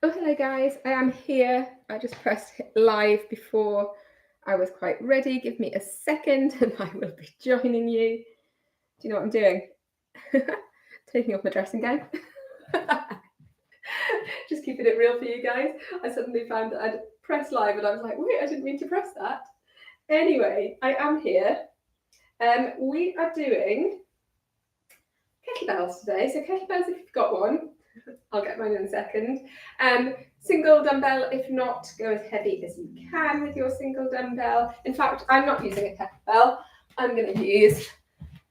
Oh, hello guys, I am here. I just pressed live before I was quite ready. Give me a second and I will be joining you. Do you know what I'm doing? Taking off my dressing gown. Just keeping it real for you guys. I suddenly found that I'd pressed live and I was like, wait, I didn't mean to press that. Anyway, I am here. We are doing kettlebells today. So kettlebells, if you've got one, I'll get mine in a second. Single dumbbell, if not, go as heavy as you can with your single dumbbell. In fact, I'm not using a kettlebell. I'm going to use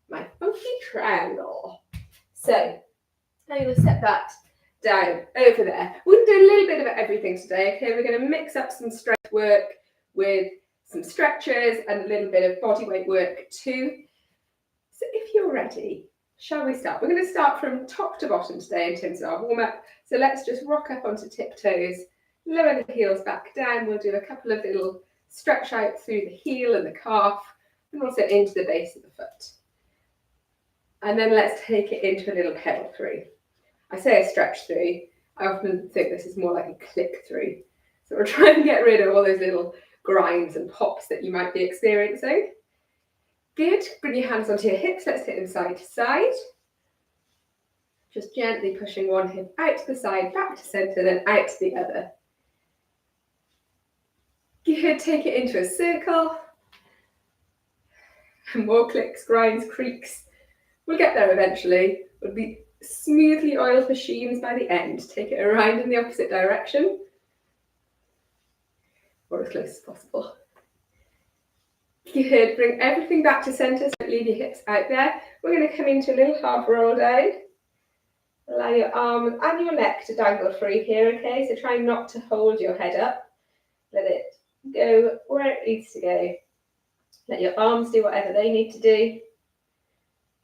my funky triangle. So I'm going to set that down over there. We're going to do a little bit of everything today, okay? We're going to mix up some strength work with some stretches and a little bit of body weight work too. So if you're ready, shall we start? We're going to start from top to bottom today in terms of our warm-up. So let's just rock up onto tiptoes, lower the heels back down. We'll do a couple of little stretch out through the heel and the calf and also into the base of the foot. And then let's take it into a little pedal through. I say a stretch through. I often think this is more like a click through. So we'll try and get rid of all those little grinds and pops that you might be experiencing. Good. Bring your hands onto your hips. Let's take them side to side. Just gently pushing one hip out to the side, back to centre, then out to the other. Good. Take it into a circle. More clicks, grinds, creaks. We'll get there eventually. We'll be smoothly oiled machines by the end. Take it around in the opposite direction, or as close as possible. Good. Bring everything back to centre, so don't leave your hips out there. We're going to come into a little half roll down. Allow your arms and your neck to dangle free here, okay? So try not to hold your head up. Let it go where it needs to go. Let your arms do whatever they need to do.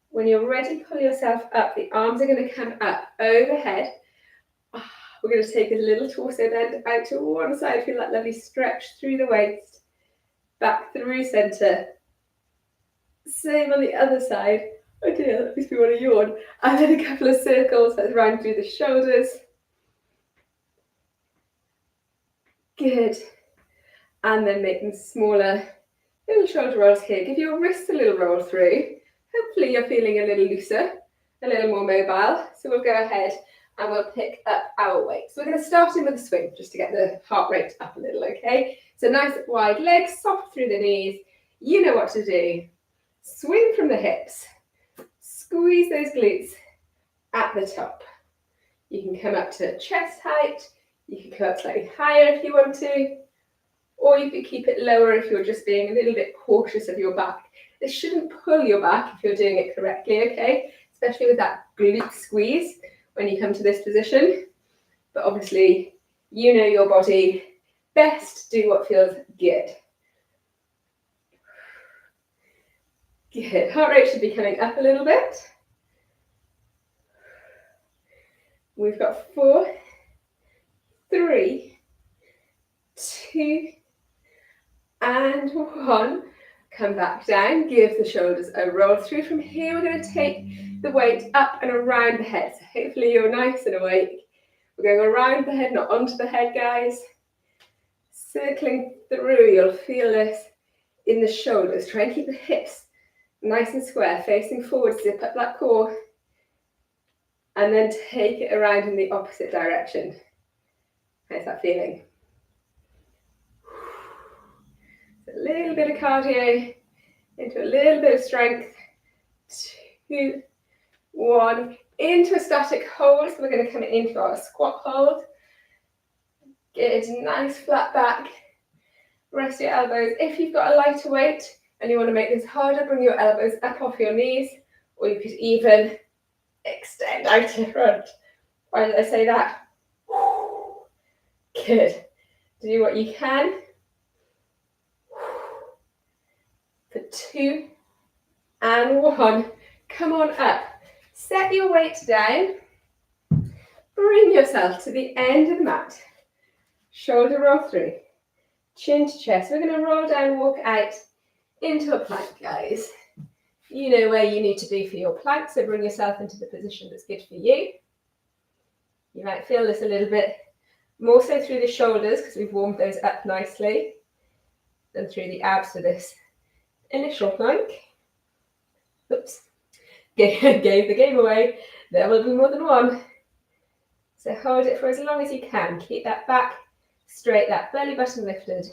When you're ready, pull yourself up. The arms are going to come up overhead. We're going to take a little torso bend out to one side. Feel that lovely stretch through the waist. Back through centre. Same on the other side. Oh dear, that makes me want to yawn. And then a couple of circles. Let's round through the shoulders. Good. And then make them smaller. Little shoulder rolls here. Give your wrists a little roll through. Hopefully you're feeling a little looser, a little more mobile. So we'll go ahead and we'll pick up our weight. So we're going to start in with a swing just to get the heart rate up a little, okay? So nice wide legs, soft through the knees. You know what to do. Swing from the hips. Squeeze those glutes at the top. You can come up to chest height. You can come up slightly higher if you want to. Or you could keep it lower if you're just being a little bit cautious of your back. This shouldn't pull your back if you're doing it correctly, okay? Especially with that glute squeeze when you come to this position. But obviously, you know your body best. Do what feels good. Good. Heart rate should be coming up a little bit. We've got 4, 3, 2, and 1. Come back down, give the shoulders a roll through. From here, we're going to take the weight up and around the head. So hopefully you're nice and awake. We're going around the head, not onto the head, guys. Circling through, you'll feel this in the shoulders. Try and keep the hips nice and square, facing forward, zip up that core. And then take it around in the opposite direction. How's that feeling? A little bit of cardio into a little bit of strength. 2, 1. Into a static hold. So we're going to come into our squat hold. Good. Nice flat back. Rest your elbows. If you've got a lighter weight and you want to make this harder, bring your elbows up off your knees. Or you could even extend out to front. Why did I say that? Good. Do what you can. For 2 and 1. Come on up. Set your weight down. Bring yourself to the end of the mat. Shoulder roll through. Chin to chest. We're going to roll down, walk out into a plank, guys. You know where you need to be for your plank, so bring yourself into the position that's good for you. You might feel this a little bit More so through the shoulders because we've warmed those up nicely than through the abs for this initial plank. Oops, gave the game away. There will be more than one. So hold it for as long as you can. Keep that back straight, that belly button lifted.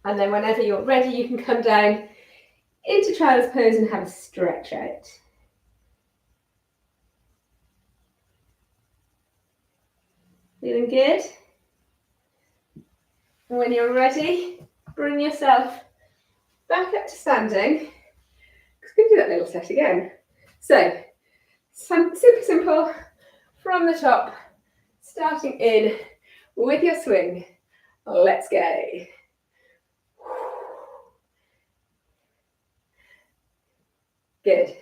And then whenever you're ready, you can come down into child's pose and have a stretch out. Feeling good? And when you're ready, bring yourself back up to standing. Just going to do that little set again. So, super simple from the top, starting in with your swing. Let's go. Good.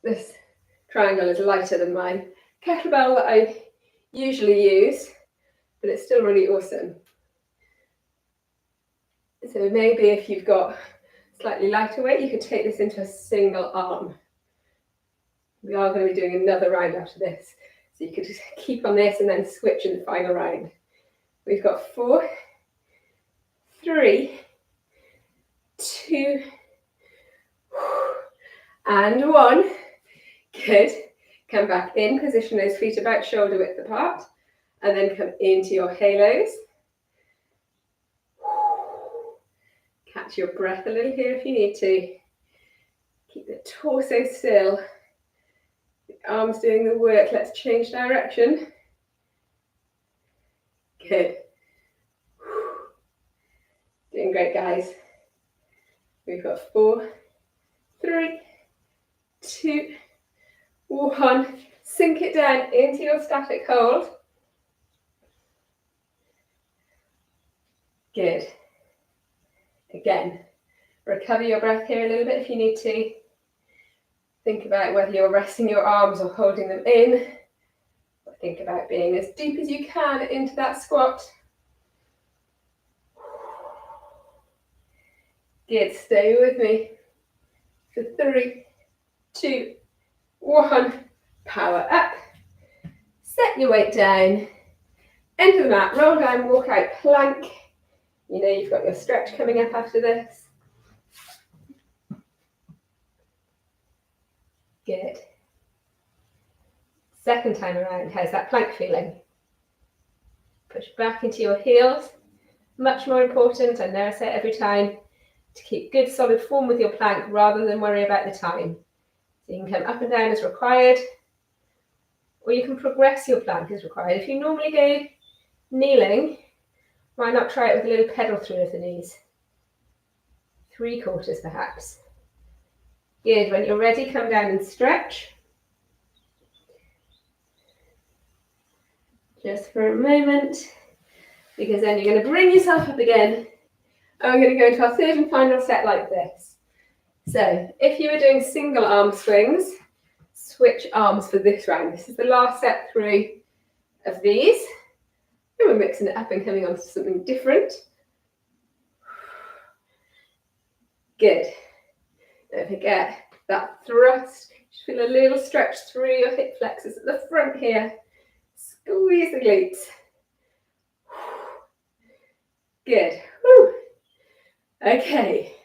This triangle is lighter than my kettlebell that I usually use, but it's still really awesome. So maybe if you've got slightly lighter weight, you could take this into a single arm. We are going to be doing another round after this, so you could just keep on this and then switch in the final round. We've got 4, 3, 2, and 1. Good. Come back in, position those feet about shoulder width apart, and then come into your halos. Catch your breath a little here if you need to. Keep the torso still. The arms doing the work. Let's change direction. Good. Doing great, guys. We've got 4, 3, 2, 1. Sink it down into your static hold. Good. Again, recover your breath here a little bit if you need to. Think about whether you're resting your arms or holding them in. Or think about being as deep as you can into that squat. Good, stay with me. For 3, 2, 1. Power up. Set your weight down. Into the mat, roll down, walk out, plank. You know you've got your stretch coming up after this. Good. Second time around, how's that plank feeling? Push back into your heels. Much more important, I know I say it every time, to keep good solid form with your plank rather than worry about the time. So you can come up and down as required, or you can progress your plank as required. If you normally go kneeling, why not try it with a little pedal through of the knees? 3/4 perhaps. Good, when you're ready, come down and stretch. Just for a moment, because then you're going to bring yourself up again. And we're going to go into our third and final set like this. So if you were doing single arm swings, switch arms for this round. This is the last set through of these. And we're mixing it up and coming on to something different. Good. Don't forget that thrust. Just feel a little stretch through your hip flexors at the front here. Squeeze the glutes. Good. Woo. Okay,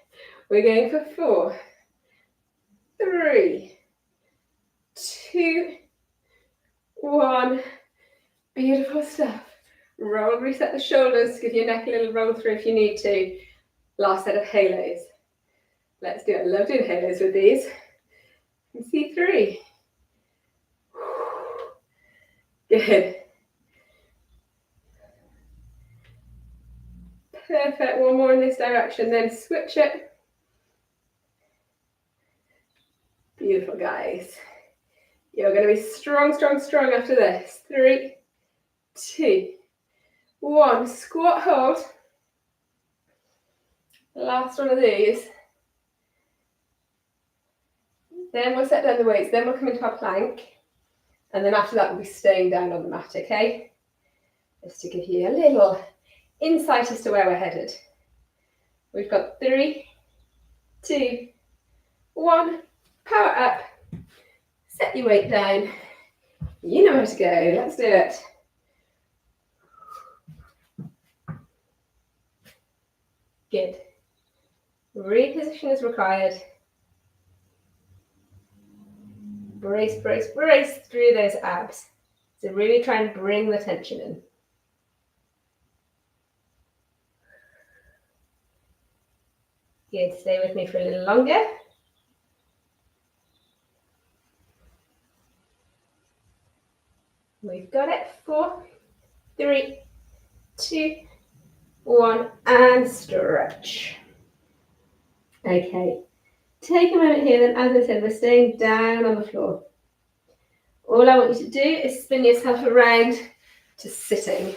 we're going for 4, 3, 2, 1. Beautiful stuff. Roll, reset the shoulders, give your neck a little roll through if you need to. Last set of halos. Let's do it. I love doing halos with these. And C3. Good. Perfect. One more in this direction, then switch it. Beautiful, guys. You're going to be strong, strong, strong after this. 3, 2, 1. Squat hold. Last one of these. Then we'll set down the weights. Then we'll come into our plank. And then after that, we'll be staying down on the mat, okay? Just to give you a little insight as to where we're headed. We've got 3, 2, 1. Power up. Set your weight down. You know where to go. Let's do it. Good. Reposition as required. Brace, brace, brace through those abs. So really try and bring the tension in. Good. Stay with me for a little longer. We've got it. 4, 3, 2, 1, and stretch. Okay. Take a moment here, then, as I said, we're staying down on the floor. All I want you to do is spin yourself around to sitting.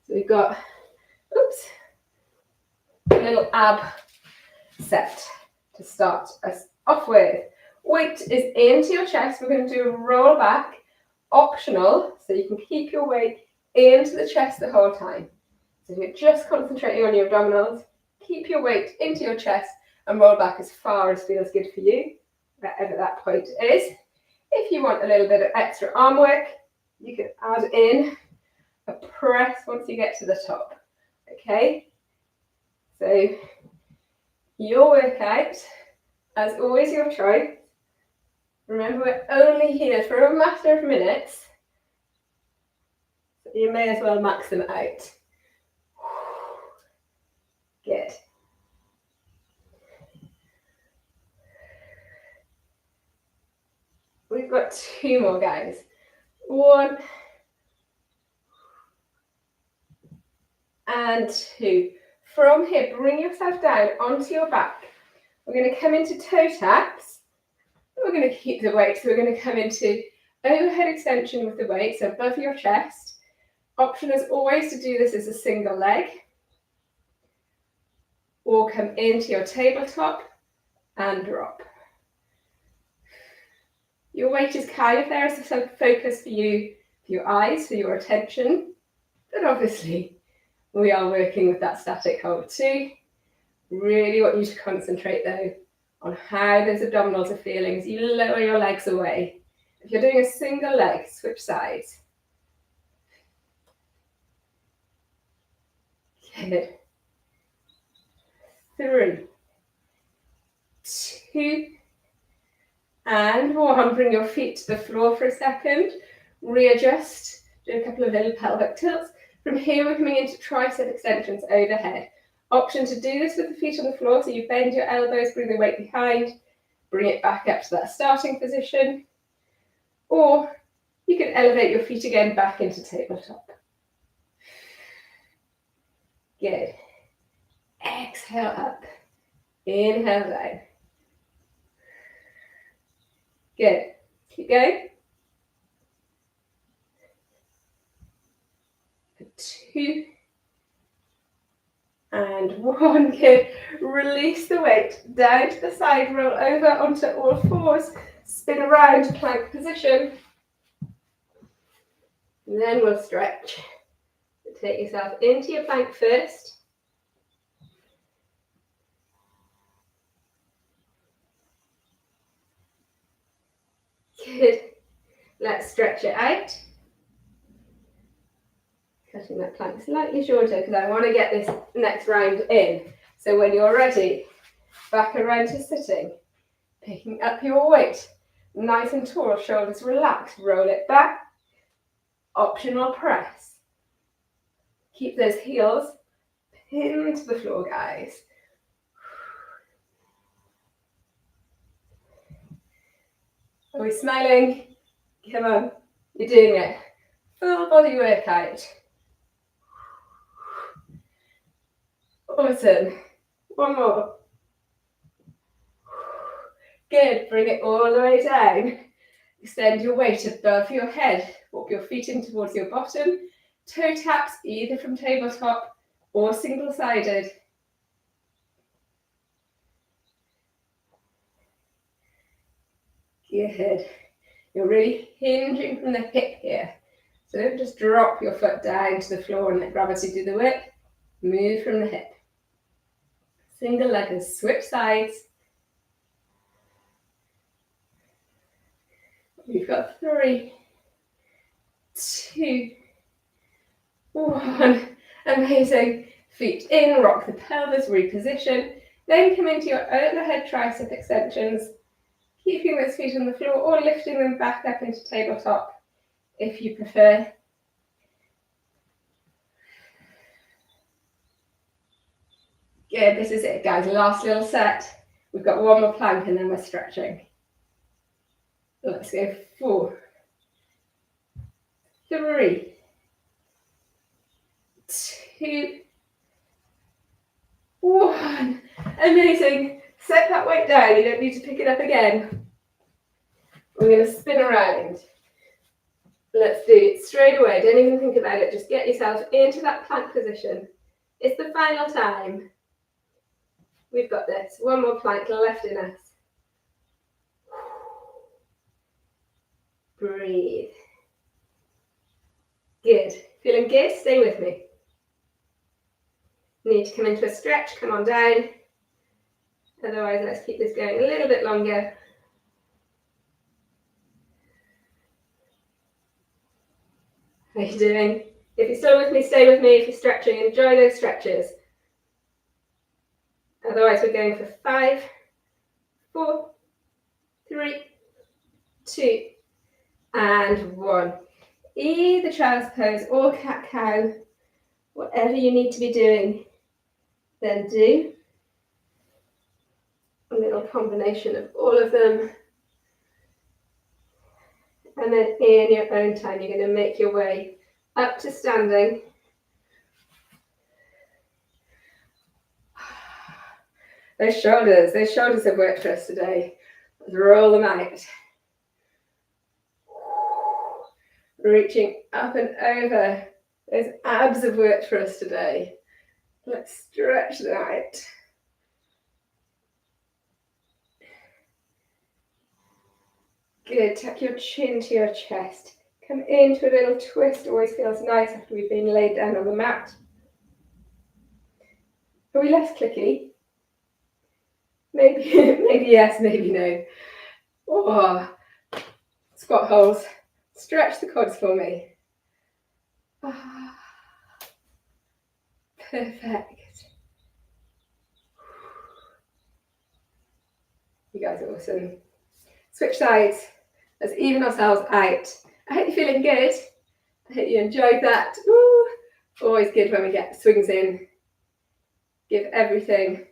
So we've got, oops, a little ab set to start us off with. Weight is into your chest. We're going to do a roll back, optional, so you can keep your weight into the chest the whole time. So if you're just concentrating on your abdominals, keep your weight into your chest and roll back as far as feels good for you, wherever that point is. If you want a little bit of extra arm work, you can add in a press once you get to the top. Okay? So your workout, as always, your choice. Remember, we're only here for a matter of minutes, so you may as well max them out. Good. We've got 2 more, guys. 1 and 2. From here, bring yourself down onto your back. We're going to come into toe taps. We're going to keep the weight, so we're going to come into overhead extension with the weight, so above your chest. Option is always to do this as a single leg, or come into your tabletop and drop. Your weight is kind of there as a focus for you, for your eyes, for your attention, but obviously we are working with that static hold too. Really want you to concentrate though on how those abdominals are feeling as you lower your legs away. If you're doing a single leg, switch sides. Good. 3, 2, and 1. Bring your feet to the floor for a second. Readjust. Do a couple of little pelvic tilts. From here, we're coming into tricep extensions overhead. Option to do this with the feet on the floor, so you bend your elbows, bring the weight behind, bring it back up to that starting position. Or you can elevate your feet again back into tabletop. Good. Exhale up. Inhale down. Good. Keep going. 2 and 1. Good. Release the weight down to the side, roll over onto all fours, spin around plank position. And then we'll stretch. Take yourself into your plank first. Good. Let's stretch it out. Cutting that plank slightly shorter because I want to get this next round in. So when you're ready, back around to sitting, picking up your weight, nice and tall, shoulders relaxed, roll it back, optional press. Keep those heels pinned to the floor, guys. Are we smiling? Come on, you're doing it. Full body workout. Awesome. 1 more. Good. Bring it all the way down. Extend your weight above your head. Walk your feet in towards your bottom. Toe taps either from tabletop or single-sided. Good. You're really hinging from the hip here. So don't just drop your foot down to the floor and let gravity do the work. Move from the hip. Single leggers, switch sides. We've got 3, 2, 1. Amazing. Feet in, rock the pelvis, reposition. Then come into your overhead tricep extensions, keeping those feet on the floor or lifting them back up into tabletop if you prefer. Good, this is it, guys. Last little set. We've got one more plank and then we're stretching. Let's go. 4, 3, 2, 1. Amazing. Set that weight down. You don't need to pick it up again. We're going to spin around. Let's do it straight away. Don't even think about it. Just get yourself into that plank position. It's the final time. We've got this. One more plank left in us. Breathe. Good. Feeling good? Stay with me. Need to come into a stretch. Come on down. Otherwise, let's keep this going a little bit longer. How are you doing? If you're still with me, stay with me. If you're stretching, enjoy those stretches. Otherwise, we're going for 5, 4, 3, 2, and 1. Either child's pose or cat-cow, whatever you need to be doing, then do. A little combination of all of them. And then in your own time, you're going to make your way up to standing. Those shoulders have worked for us today. Let's roll them out. Reaching up and over. Those abs have worked for us today. Let's stretch them out. Good, tuck your chin to your chest. Come into a little twist, always feels nice after we've been laid down on the mat. Are we less clicky? Maybe, maybe yes, maybe no. Oh, squat holes. Stretch the quads for me. Ah, perfect. You guys are awesome. Switch sides. Let's even ourselves out. I hope you're feeling good. I hope you enjoyed that. Ooh, always good when we get swings in. Give everything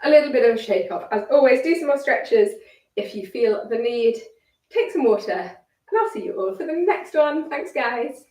a little bit of a shake off. As always, do some more stretches if you feel the need. Take some water, and I'll see you all for the next one. Thanks, guys.